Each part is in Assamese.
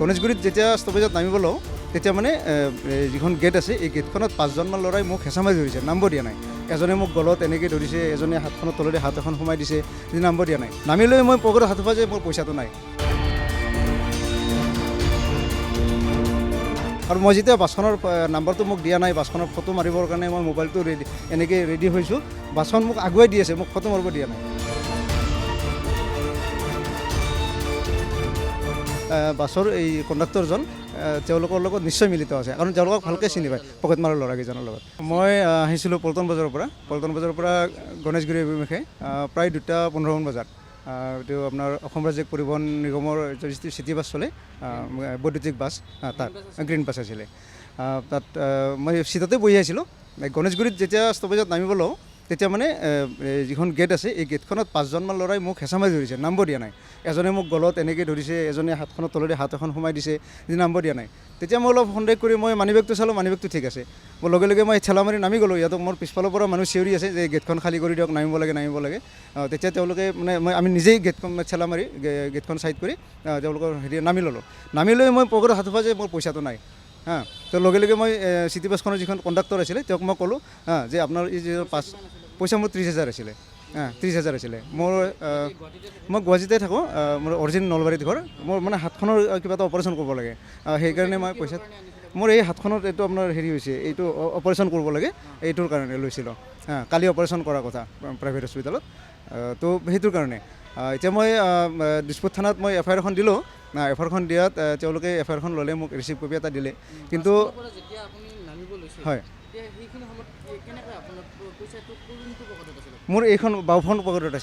গণেশগুৰিত যেতিয়া ষ্টপেজত নামিব লওঁ তেতিয়া মানে যিখন গেট আছে এই গেটখনত 5জনমান ল'ৰাই মোক হেঁচা মাৰি ধৰিছে, নম্বৰ দিয়া নাই। এজনে মোক গলত এনেকৈ ধৰিছে, এজনে হাতখনৰ তলেৰে হাত এখন সোমাই দিছে, নম্বৰ দিয়া নাই। নামি লৈ মই পকেটত হাত সোমাই যে মোৰ পইচাটো নাই। আৰু মই যেতিয়া বাছখনৰ নাম্বাৰটো মোক দিয়া নাই, বাছখনৰ ফটো মাৰিবৰ কাৰণে মই মোবাইলটো এনেকৈ ৰেডি হৈছোঁ, বাছখন মোক আগুৱাই দি আছে, মোক ফটো মাৰিব দিয়া নাই। বাছৰ এই কণ্ডাক্টৰজন তেওঁলোকৰ লগত নিশ্চয় মিলিত আছে, কাৰণ তেওঁলোকক ভালকৈ চিনি পায় পকেট মাৰৰ ল'ৰাকেইজনৰ লগত। মই আহিছিলোঁ পল্টন বজাৰৰ পৰা গণেশগুৰি অভিমুখে প্ৰায় 2:15 বজাত। এইটো আপোনাৰ অসম ৰাজ্যিক পৰিবহণ নিগমৰ চিটি বাছ চলে, বৈদ্যুতিক বাছ, তাত গ্ৰীণ বাছ আছিলে। তাত মই চিটতে বহি আছিলোঁ। গণেশগুৰিত যেতিয়া ষ্টপেজত নামিব লওঁ তেতিয়া মানে যিখন গেট আছে এই গেটখনত 5জনমান ল'ৰাই মোক হেঁচা মাৰি ধৰিছে, নম্বৰ দিয়া নাই। এজনে মোক গলত এনেকৈ ধৰিছে, এজনে হাতখনৰ তলেৰে হাত এখন সোমাই দিছে, নম্বৰ দিয়া নাই। তেতিয়া মই অলপ সন্দেহ কৰি মই মানিবেগটো চালোঁ, মানিবেগটো ঠিক আছে। মই লগে লগে মই ঠেলা মাৰি নামি গ'লোঁ। ইহঁতক মোৰ পিছফালৰ পৰা মানুহ চিঞৰি আছে যে গেটখন খালী কৰি দিয়ক, নামিব লাগে। তেতিয়া তেওঁলোকে মানে আমি নিজেই গেটখন ঠেলা মাৰি গেটখন ছাইড কৰি তেওঁলোকৰ নামি ল'লোঁ। নামি লৈ মই পকেটত হাত সোমাই যে মোৰ পইচাটো নাই। তো লগে লগে মই চিটি বাছখনৰ যিখন কণ্ডাক্টৰ আছিলে তেওঁক মই ক'লোঁ যে আপোনাৰ এই যে পইচা মোৰ 30,000 আছিলে। 30,000 আছিলে। মই গুৱাহাটীতে থাকোঁ, মোৰ অৰিজিনেল নলবাৰীত ঘৰ। মোৰ মানে হাতখনৰ কিবা এটা অপাৰেশ্যন কৰিব লাগে, সেইকাৰণে মই পইচা মোৰ এই হাতখনত এইটো আপোনাৰ হৈছে, এইটো অপাৰেশ্যন কৰিব লাগে, এইটোৰ কাৰণে লৈছিলোঁ। কালি অপাৰেশ্যন কৰাৰ কথা প্ৰাইভেট হস্পিটেলত। তো সেইটোৰ কাৰণে এতিয়া মই দিছপুৰ থানাত মই FIR এখন দিলোঁ। FIR দিয়াত তেওঁলোকে FIR ল'লে, মোক ৰিচিপ্ট কপি এটা দিলে। কিন্তু হয়, মোৰ এইখন বাওঁখন পকেটত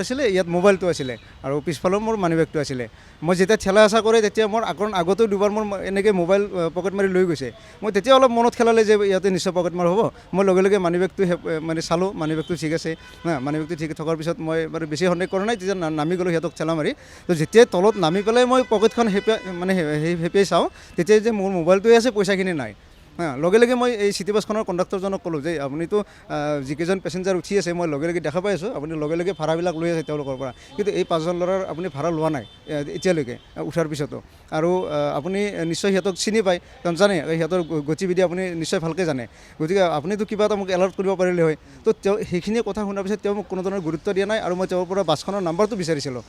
আছিলে, ইয়াত মোবাইলটো আছিলে আৰু পিছফালৰ মোৰ মানিবেগটো আছিলে। মই যেতিয়া ঠেলা হেঁচা কৰে তেতিয়া মোৰ আগতেও দুবাৰ মোৰ এনেকৈ মোবাইল পকেট মাৰি লৈ গৈছে। মই তেতিয়া অলপ মনত খেলালে যে ইয়াতে নিশ্চয় পকেট মাৰ হ'ব। মই লগে লগে মানিবেগটো মানে চালোঁ, মানিবেগটো ঠিক আছে। মানিবেগটো ঠিক থকাৰ পিছত মই বাৰু বেছি সন্দেহ কৰা নাই, তেতিয়া নামি গ'লোঁ সিহঁতক ঠেলা মাৰি। তো যেতিয়াই তলত নামি পেলাই মই পকেটখন হেঁপিয়াই চাওঁ, তেতিয়াই যে মোৰ মোবাইলটোৱে আছে, পইচাখিনি নাই। লগে লগে মই এই চিটি বাছখনৰ কণ্ডাক্টৰজনক ক'লোঁ যে আপুনিতো যিকেইজন পেচেঞ্জাৰ উঠি আছে মই লগে লগে দেখা পাই আছোঁ, আপুনি লগে লগে ভাড়াবিলাক লৈ আছে তেওঁলোকৰ পৰা, কিন্তু এই 5জন ল'ৰাৰ আপুনি ভাড়া লোৱা নাই এতিয়ালৈকে উঠাৰ পিছতো। আৰু আপুনি নিশ্চয় সিহঁতক চিনি পায়, কাৰণ জানে সিহঁতৰ গতিবিধি আপুনি নিশ্চয় ভালকৈ জানে, গতিকে আপুনিতো কিবা এটা মোক এলাৰ্ট কৰিব পাৰিলে হয়। তো তেওঁ সেইখিনি কথা শুনাৰ পিছত তেওঁ মোক কোনো ধৰণৰ গুৰুত্ব দিয়া নাই। আৰু মই তেওঁৰ পৰা বাছখনৰ নাম্বাৰটো বিচাৰিছিলোঁ।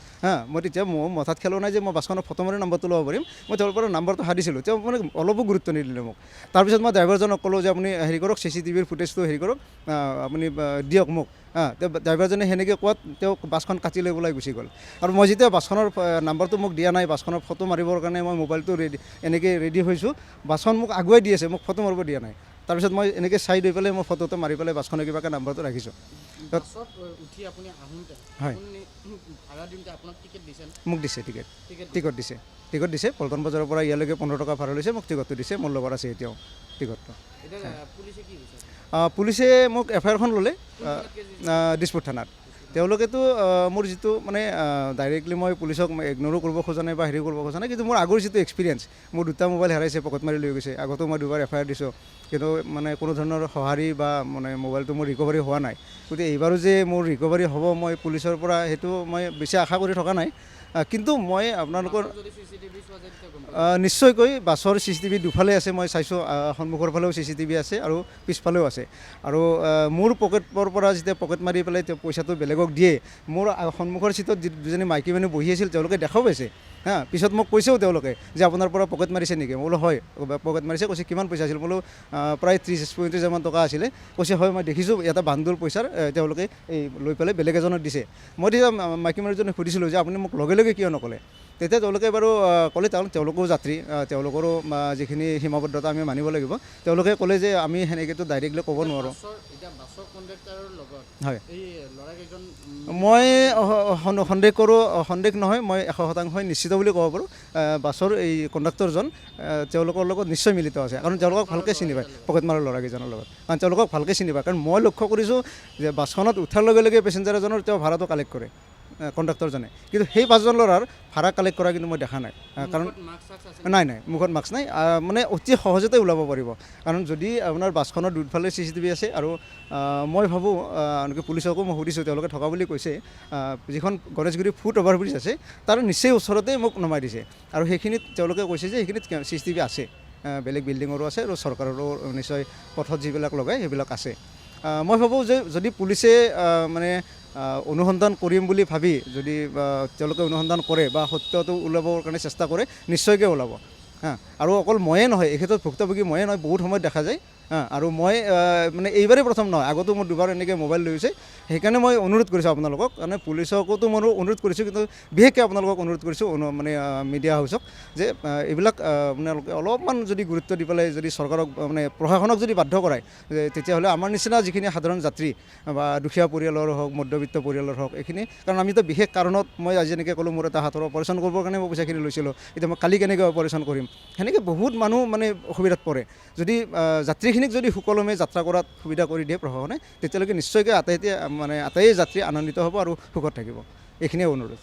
মই তেতিয়া মোৰ মাথাত খেলোৱা নাই যে মই বাছখনৰ ফটো মাৰি নাম্বাৰটো ল'ব পাৰিম। মই তেওঁৰ পৰা নাম্বাৰটো সাধিছিলোঁ, তেওঁ মানে অলপো গুৰুত্ব নিদিলে মোক। তাৰপিছত মই ড্ৰাইভাৰজনক ক'লোঁ যে আপুনি কৰক, CCTVৰ ফুটেজটো কৰক, আপুনি দিয়ক মোক। তেওঁ ড্ৰাইভাৰজনে সেনেকৈ কোৱাত তেওঁ বাছখন কাটি লৈ ওলাই গুচি গ'ল। আৰু মই যেতিয়া বাছখনৰ নাম্বাৰটো মোক দিয়া নাই, বাছখনৰ ফটো মাৰিবৰ কাৰণে মই মোবাইলটো এনেকৈ ৰেডি হৈছোঁ, বাছখন মোক আগুৱাই দি আছে, মোক ফটো মাৰিব দিয়া নাই। তাৰপিছত মই এনেকৈ চাইড হৈ পেলাই মই ফটোটো মাৰি পেলাই বাছখনে কিবাকৈ নাম্বাৰটো ৰাখিছোঁ। হয়, মোক দিছে টিকট দিছে। পল্টন বজাৰৰ পৰা ইয়ালৈকে 15 টকা ভাড়া লৈছে, মোক টিকটটো দিছে, মোৰ লগত আছে এতিয়াও টিকটটো। পুলিচে মোক FIR ল'লে দিছপুৰ থানাত। তেওঁলোকেতো মোৰ যিটো মানে ডাইৰেক্টলি মই পুলিচক ইগনৰো কৰিব খোজা নাই বা কৰিব খোজা নাই, কিন্তু মোৰ আগৰ যিটো এক্সপিৰিয়েঞ্চ, মোৰ 2টা মোবাইল হেৰাইছে, পকেট মাৰি লৈ গৈছে। আগতেও মই 2বাৰ FIR দিছোঁ, কিন্তু মানে কোনো ধৰণৰ সঁহাৰি বা মানে মোবাইলটো মোৰ ৰিকভাৰী হোৱা নাই। গতিকে এইবাৰো যে মোৰ ৰিকভাৰী হ'ব মই পুলিচৰ পৰা, সেইটো মই বেছি আশা কৰি থকা নাই। কিন্তু মই আপোনালোকৰ নিশ্চয়কৈ বাছৰ CCTV দুফালে আছে, মই চাইছোঁ। সন্মুখৰ ফালেও CCTV আছে আৰু পিছফালেও আছে। আৰু মোৰ পকেটৰ পৰা যেতিয়া পকেট মাৰি পেলাই তেওঁ পইচাটো বেলেগক দিয়ে, মোৰ সন্মুখৰ চিটত দুজনী মাইকী মানুহ বহি আছিল, তেওঁলোকে দেখাও পাইছে। পিছত মোক কৈছেও তেওঁলোকে যে আপোনাৰ পৰা পকেট মাৰিছে নেকি? মই বোলো হয়, পকেট মাৰিছে। কৈছে কিমান পইচা আছিল? বোলো প্ৰায় 30-35 টকা আছিলে। কৈছে হয়, মই দেখিছোঁ এটা বান্দোল পইচাৰ তেওঁলোকে এই লৈ পেলাই বেলেগ এজনক দিছে। মই তেতিয়া মাইকী মানুহজনক সুধিছিলোঁ যে আপুনি মোক লগে লগে কিয় নক'লে? তেতিয়া তেওঁলোকে বাৰু ক'লে তেওঁলোকৰো যাত্ৰী, তেওঁলোকৰো যিখিনি সীমাবদ্ধতা আমি মানিব লাগিব। তেওঁলোকে ক'লে যে আমি সেনেকৈতো ডাইৰেক্টলি ক'ব নোৱাৰোঁ। হয়, মই সন্দেহ কৰোঁ, সন্দেহ নহয়, মই 100% নিশ্চিত বুলি ক'ব পাৰোঁ। বাছৰ এই কণ্ডাক্টৰজন তেওঁলোকৰ লগত নিশ্চয় মিলিত আছে, কাৰণ তেওঁলোকক ভালকৈ চিনি পায় পকেট মাৰৰ ল'ৰাকেইজনৰ লগত, কাৰণ তেওঁলোকক ভালকৈ চিনি পায়। কাৰণ মই লক্ষ্য কৰিছোঁ যে বাছখনত উঠাৰ লগে লগে পেচেঞ্জাৰ এজনৰ তেওঁ ভাড়াটো কালেক্ট কৰে। কণ্ডাক্টৰজনে, কিন্তু সেই 5জন ল'ৰাৰ ভাড়া কালেক্ট কৰা কিন্তু মই দেখা নাই। কাৰণ নাই মুখত মাস্ক নাই, মানে অতি সহজতে ওলাব পাৰিব। কাৰণ যদি আপোনাৰ বাছখনৰ দুয়োফালে CCTV আছে, আৰু মই ভাবোঁ আনকি পুলিচকো মই সুধিছোঁ, তেওঁলোকে থকা বুলি কৈছে। যিখন গণেশগুৰি ফুট অভাৰব্ৰিজ আছে তাৰ নিচেই ওচৰতে মোক নমাই দিছে, আৰু সেইখিনিত তেওঁলোকে কৈছে যে সেইখিনিত CCTV আছে, বেলেগ বিল্ডিঙৰো আছে, আৰু চৰকাৰৰো নিশ্চয় পথত যিবিলাক লগায় সেইবিলাক আছে। মই ভাবোঁ যে যদি পুলিচে মানে অনুসন্ধান কৰিম বুলি ভাবি যদি তেওঁলোকে অনুসন্ধান কৰে বা সত্যটো ওলাবৰ কাৰণে চেষ্টা কৰে, নিশ্চয়কৈ ওলাব। আৰু অকল ময়ে নহয়, এই ক্ষেত্ৰত ভুক্তভোগী ময়ে নহয়, বহুত সময়ত দেখা যায়। আৰু মই মানে এইবাৰেই প্ৰথম নহয়, আগতো মোৰ দুবাৰ এনেকৈ মোবাইল লৈ গৈছে। সেইকাৰণে মই অনুৰোধ কৰিছোঁ আপোনালোকক, মানে পুলিচকোতো মই অনুৰোধ কৰিছোঁ, কিন্তু বিশেষকৈ আপোনালোকক অনুৰোধ কৰিছোঁ, মানে মিডিয়া হাউচক, যে এইবিলাক আপোনালোকে অলপমান যদি গুৰুত্ব দি পেলাই যদি চৰকাৰক মানে প্ৰশাসনক যদি বাধ্য কৰায়, তেতিয়াহ'লে আমাৰ নিচিনা যিখিনি সাধাৰণ যাত্ৰী বা দুখীয়া পৰিয়ালৰ হওক, মধ্যবিত্ত পৰিয়ালৰ হওক, এইখিনি, কাৰণ আমিতো বিশেষ কাৰণত, মই আজি যেনেকৈ ক'লোঁ মোৰ এটা হাতৰ অপাৰেশ্যন কৰিবৰ কাৰণে মই পইচাখিনি লৈছিলোঁ, এতিয়া মই কালি কেনেকৈ অপাৰেশ্যন কৰিম, সেনেকৈ বহুত মানুহ মানে অসুবিধাত পৰে। যদি যাত্ৰীখিনিক যদি সুকলমে যাত্ৰা কৰাত সুবিধা কৰি দিয়ে প্ৰশাসনে, তেতিয়ালৈকে নিশ্চয়কৈ আটাইয়ে যাত্ৰী আনন্দিত হ'ব আৰু সুখত থাকিব। এইখিনিয়ে অনুৰোধ।